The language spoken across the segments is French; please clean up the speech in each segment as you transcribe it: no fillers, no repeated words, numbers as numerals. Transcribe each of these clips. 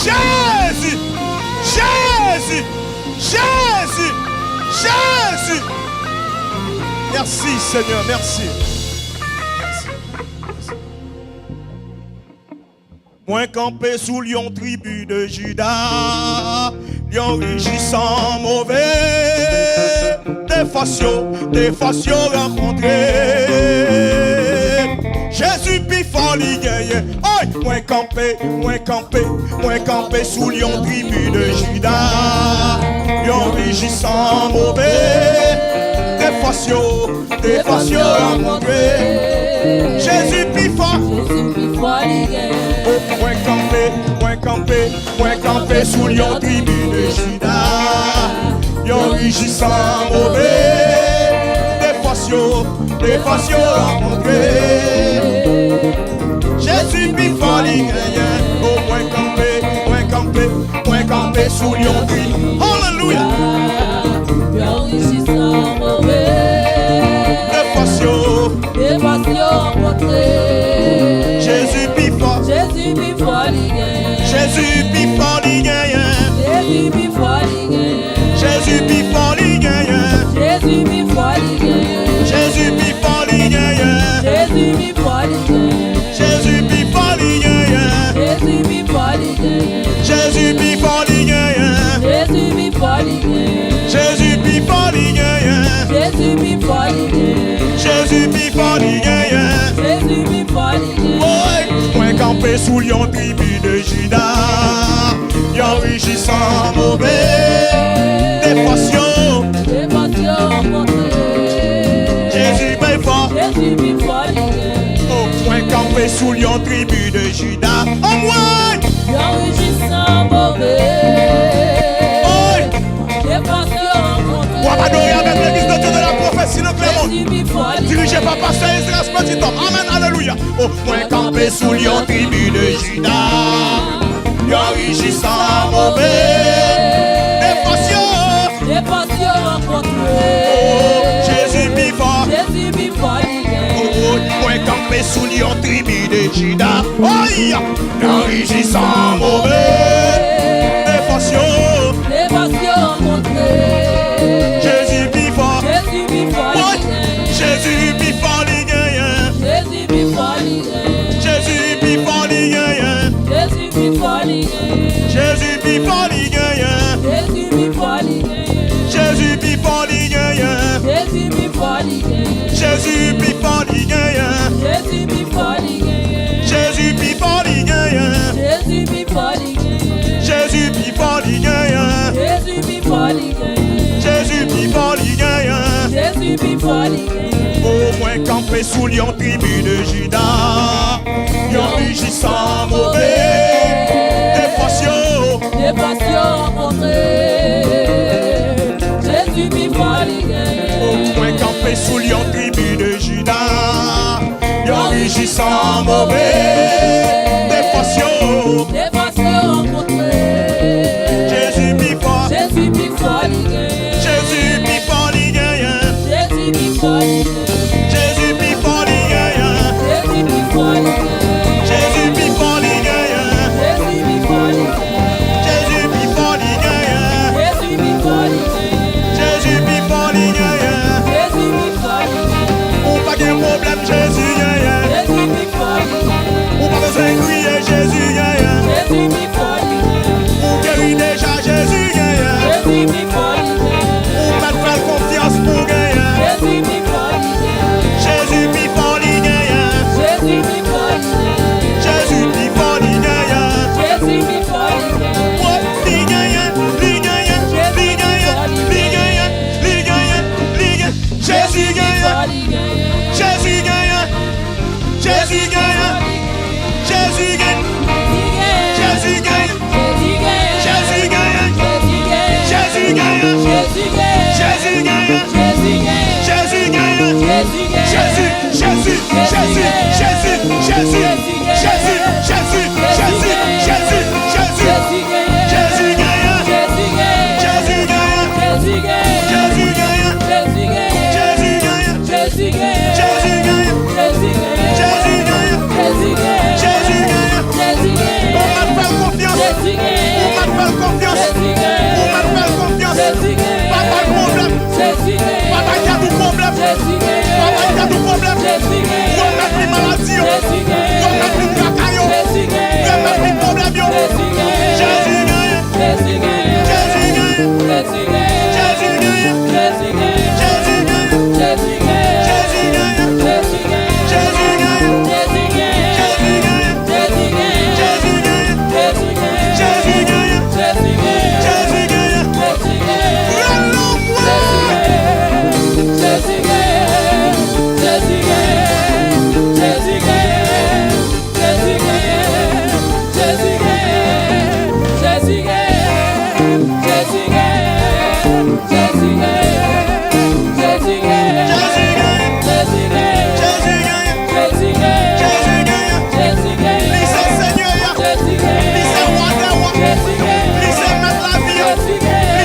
Jésus, Jésus, Jésus, Jésus. Merci Seigneur, merci. Moi campé sous lion tribu de Judas, lion rugissant mauvais, des faciaux rencontrés. Jésus puis fort li gagne. Moi campé sous lion tribu de Judas, lion rugissant mauvais, des faciaux rencontrés. Jésus puis fort li gagne. Point campé sous lion tribu de Judas, lion rugissant mauvais, des faciaux rencontrés. Jésus puis fort li gagne. Point campé sous lion tribu. Alléluia. Lion rugissant mauvais, des faciaux rencontrés. Jésus puis fort li gagne. Jésus puis fort li gagne. Jésus puis fort li gagne. Jésus puis fort li gagne. Jésus puis fort li gagne. Jésus puis fort li gagne. Jésus puis fort li gagne. Jésus puis fort li gagne. Jésus puis fort li gagne. Jésus puis fort li gagne. Jésus puis fort li gagne. Jésus puis fort li gagne. Jésus puis fort li gagne. Jésus puis fort li gagne. Point campé sous lion tribu de Judas, lion rugissant mauvais, des faciaux rencontrés. Jésus bien fort. Jésus puis fort li gagne. Point campé sous lion tribu de Judas. Au moins Lion rugissant mauvais, des faciaux rencontrés. on va adorer avec l'église de Dieu de la prophétie de Clermont, dirigé par pasteur Israël Petit Homme. Amen, alléluia. Au point campé sous lion tribu de Judas, lion rugissant mauvais, des faciaux rencontrés. Jésus puis fort. Jésus puis fort li gagne. Point campé sous lion tribu de Judas, lion rugissant mauvais, des faciaux rencontrés. Jésus puis fort. Jésus puis fort li gagne. Jésus puis fort li gagne. Jésus puis fort li gagne. Jésus puis fort li gagne. Jésus puis fort li gagne. Jésus puis fort li gagne. Jésus puis fort li gagne. Jésus puis fort li gagne. Jésus puis fort li gagne. Jésus puis fort li gagne. Jésus puis fort li gagne. Jésus puis fort li gagne. Jésus puis fort li gagne. Jésus puis fort li gagne. Jésus puis fort li gagne. Jésus puis fort li gagne. Jésus puis fort li gagne. Au moins campé sous lion tribu de Judas, lion rugissant mauvais, des faciaux rencontrés. Jésus puis fort li gagne. au point campé sous lion tribu de Judas, lion rugissant mauvais, des faciaux rencontrés. Jésus puis fort. Jésus puis fort li gagne. Jésus puis fort li gagne. Jésus puis fort li gagne. Jésus puis fort li gagne. Jésus puis fort li gagne. Jésus puis fort li gagne. Jésus puis fort li gagne. Jésus puis fort li gagne. Jésus puis fort li gagne. Jésus puis fort li gagne. Jésus puis fort li gagne. Ou pas de problème Jésus gagne. Jésus puis fort li gagne. Ou pas besoin de crier Jésus gagne. Jésus faire confiance. Ou même faire confiance. Pas de problème. Pas de problème. Pas de problème. Remettre les maladies. Remettre les cacailles. Remettre les problèmes. Jésus gagne. Jésus gagne. Jésus gagne. Jésus gagne. Jésus gagne. Jésus gagne. Jésus gagne. Jésus gagne. Jésus gagne.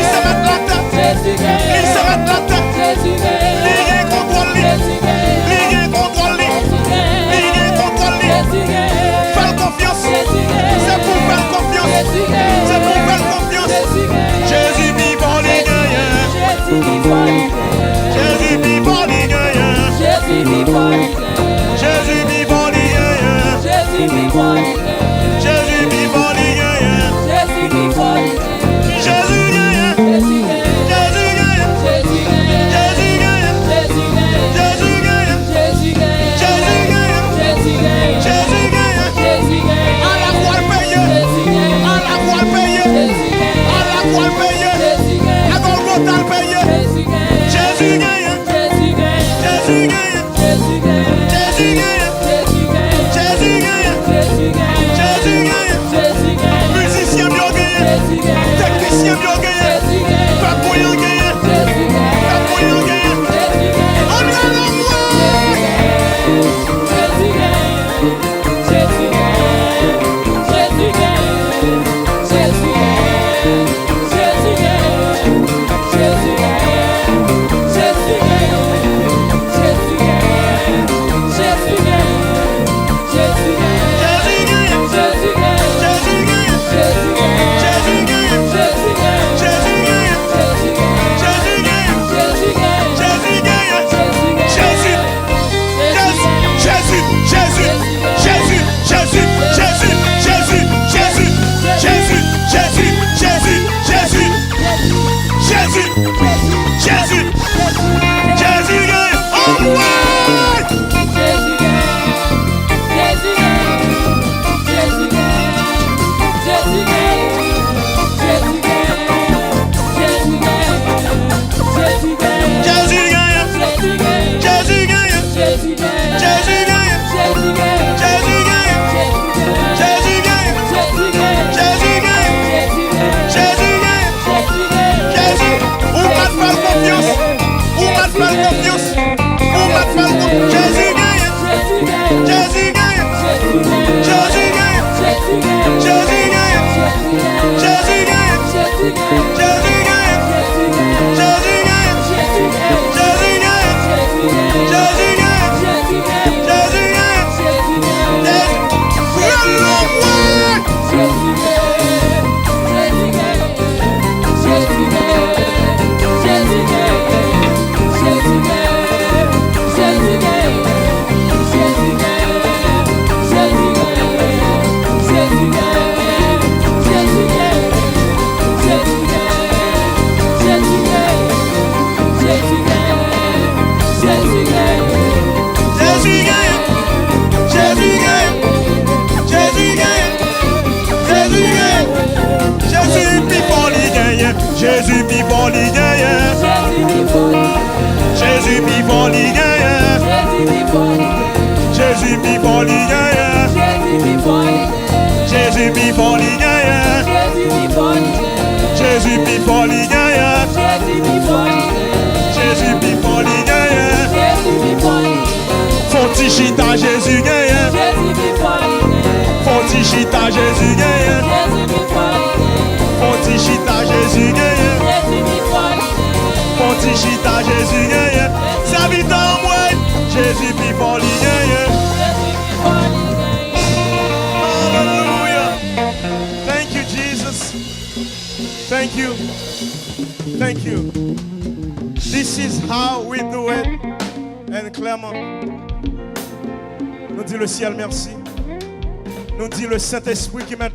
Jésus gagne. Jésus gagne. Jésus gagne. Jésus gagne. Jésus gagne. Jésus gagne. Jésus gagne. Jésus gagne. Jésus gagne. Jésus vivant les gagnants. Jésus vivant les gagnants. Jésus vivant les gagnants. Jésus vivant les gagnants. Jésus vivant les gagnants. Jésus vivant les gagnants. Fontichita Jésus gagnant. Fontichita Jésus gagnant. Fontichita Jésus gagnant. Fontichita Jésus gagnant. Sa vie dans moi. Jésus vivant les gagnants. Hallelujah. Thank you, Jesus. Thank you. Thank you. This is how we do it. And clairement, nous dit le ciel merci. Nous dit le Saint-Esprit qui m'a